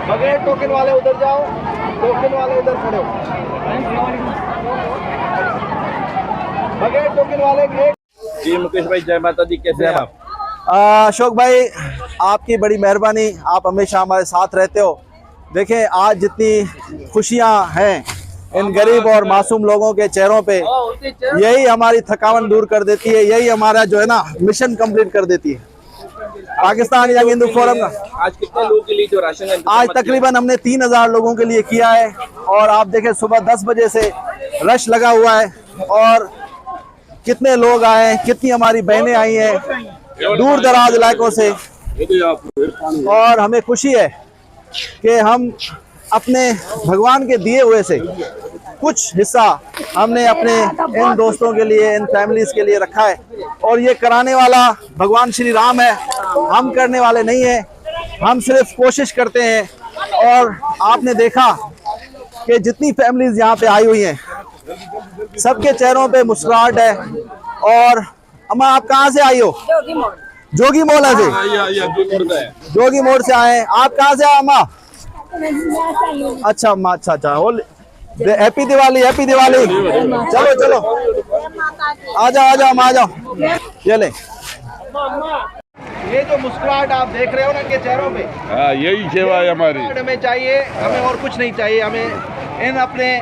बगैर टोकन वाले उधर जाओ, टोकन वाले इधर खड़े हो। बगैर टोकन वाले जी मुकेश भाई, जय माता दी, कैसे हैं आप? अशोक भाई, आपकी बड़ी मेहरबानी, आप हमेशा हमारे साथ रहते हो। देखें आज जितनी खुशियां हैं इन गरीब और मासूम लोगों के चेहरों पे, यही हमारी थकावट दूर कर देती है, यही हमारा जो है ना मिशन कंप्लीट कर देती है। पाकिस्तान यंग हिंदू फोरम का आज कितने लोगों के लिए जो राशन आज तकरीबन हमने 3000 लोगों के लिए किया है। और आप देखें सुबह 10 बजे से रश लगा हुआ है और कितने लोग आए हैं, कितनी हमारी बहनें आई हैं दूर दराज इलाकों से। और हमें खुशी है कि हम अपने भगवान के दिए हुए से कुछ हिस्सा हमने अपने इन दोस्तों के लिए, इन फैमिलीज के लिए रखा है। और ये कराने वाला भगवान श्री राम है, हम करने वाले नहीं है, हम सिर्फ कोशिश करते हैं। और आपने देखा कि जितनी फैमिलीज यहाँ पे आई हुई हैं, सबके चेहरों पे मुस्कुराहट है। और अम्मा, आप कहाँ से आई हो? जोगी मोहल्ला से। जोगी मोड़ से आए। आप कहाँ से आए अम्मा? अच्छा अम्मा, अच्छा। Happy Diwali, happy Diwali. चलो चलो, आ जाओ अम्मा, आ जाओ। ये ले, ये जो मुस्कुराहट आप देख रहे हो ना इनके चेहरों पे, हाँ, यही सेवा है हमारी। हमें चाहिए, हमें और कुछ नहीं चाहिए। हमें इन अपने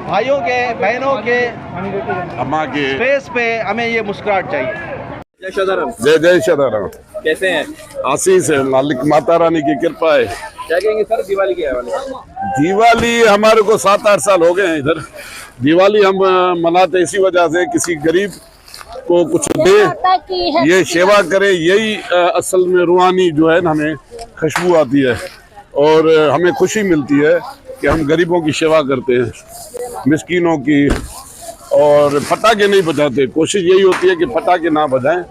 भाइयों के, बहनों के, अम्मा के फेस पे हमें ये मुस्कुराहट चाहिए। जय श्रीराम। जय जय श्रीराम। कैसे हैं? आशीष है, मालिक माता रानी की कृपा है। क्या कहेंगे सर दिवाली के हवाले? दिवाली हमारे को 7-8 साल हो गए हैं इधर। दिवाली हम मनाते इसी वजह से किसी गरीब को कुछ दे, ये सेवा करे, यही असल में रूहानी जो है ना हमें खुशबू आती है और हमें खुशी मिलती है कि हम गरीबों की सेवा करते हैं, मिस्कीनों की। और पटाखे नहीं बजाते, कोशिश यही होती है कि पटाखे ना बजाएं,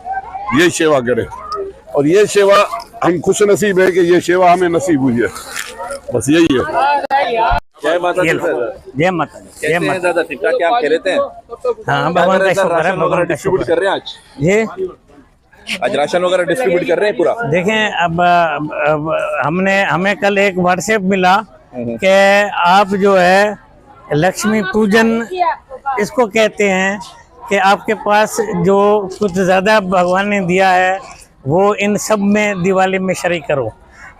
यही सेवा करें। और ये सेवा हम खुश नसीब है कि ये सेवा हमें नसीब हुई है, बस यही है। जय माता दी सर। जय माता दी। कैसे हैं दादा? ठीक ठाक? क्या आप कह रहे थे? हाँ, भगवान का शुक्र है, भगवान का डिस्ट्रीब्यूट कर रहे हैं आज? ये आज राशन वगैरह डिस्ट्रीब्यूट कर रहे हैं पूरा? देखें, अब हमें कल एक व्हाट्सएप मिला कि आप जो है लक्ष्मी पूजन इसको कहते हैं कि आपके पास जो कुछ ज़्यादा भगवान ने दिया है वो इन सब में दिवाली में शरीक करो,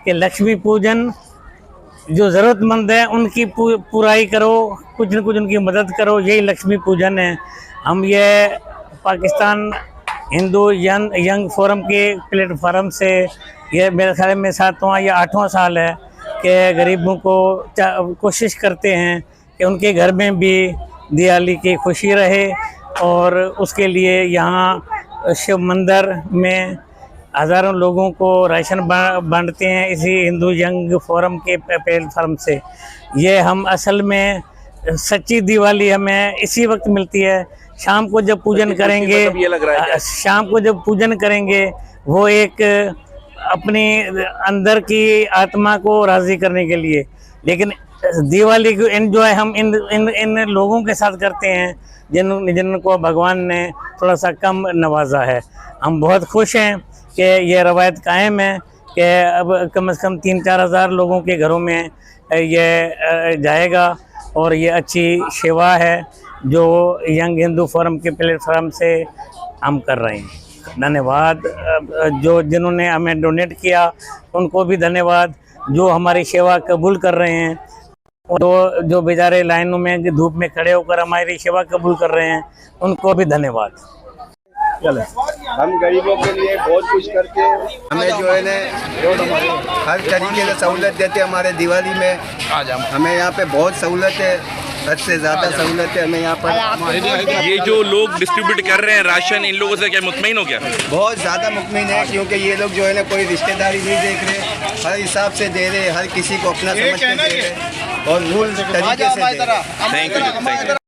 कि लक्ष्मी पूजन जो ज़रूरतमंद है उनकी पूराई करो, कुछ न कुछ उनकी मदद करो, यही लक्ष्मी पूजन है। हम ये पाकिस्तान हिंदू यंग फोरम के प्लेटफार्म से ये मेरे ख्याल में 7वां या 8वां साल है कि गरीबों को कोशिश करते हैं कि उनके घर में भी दिवाली की खुशी रहे। और उसके लिए यहाँ शिव मंदिर में हज़ारों लोगों को राशन बांटते हैं इसी हिंदू यंग फोरम के प्लेटफार्म से। ये हम असल में सच्ची दिवाली हमें इसी वक्त मिलती है, शाम को जब पूजन करेंगे, ये लग रहा है शाम को जब पूजन करेंगे वो एक अपनी अंदर की आत्मा को राज़ी करने के लिए। लेकिन दिवाली को एंजॉय हम इन लोगों के साथ करते हैं जिनको भगवान ने थोड़ा सा कम नवाजा है। हम बहुत खुश हैं कि ये रवायत कायम है कि अब कम से कम 3-4 हज़ार लोगों के घरों में ये जाएगा। और ये अच्छी सेवा है जो यंग हिंदू फोरम के प्लेटफार्म से हम कर रहे हैं। धन्यवाद। जिन्होंने हमें डोनेट किया उनको भी धन्यवाद, जो हमारी सेवा कबूल कर रहे हैं, जो बेचारे लाइनों में धूप में खड़े होकर हमारी सेवा कबूल कर रहे हैं उनको भी धन्यवाद। हम गरीबों के लिए बहुत कुछ करते हैं, हमें जो है ना हर तरीके से सहूलत देते हैं। हमारे दिवाली में हमें यहाँ पे बहुत सहूलत है, हद से ज़्यादा सहूलतें हमें यहाँ पर। ये जो लोग डिस्ट्रीब्यूट कर रहे हैं राशन, इन लोगों से क्या मुतमईन हो क्या? बहुत ज़्यादा मुतमिन है, क्योंकि ये लोग जो है ना कोई रिश्तेदारी नहीं देख रहे, हर हिसाब से दे रहे, हर किसी को अपना समझ के दे रहे और रूल तरीके से दे रहे। Thank you.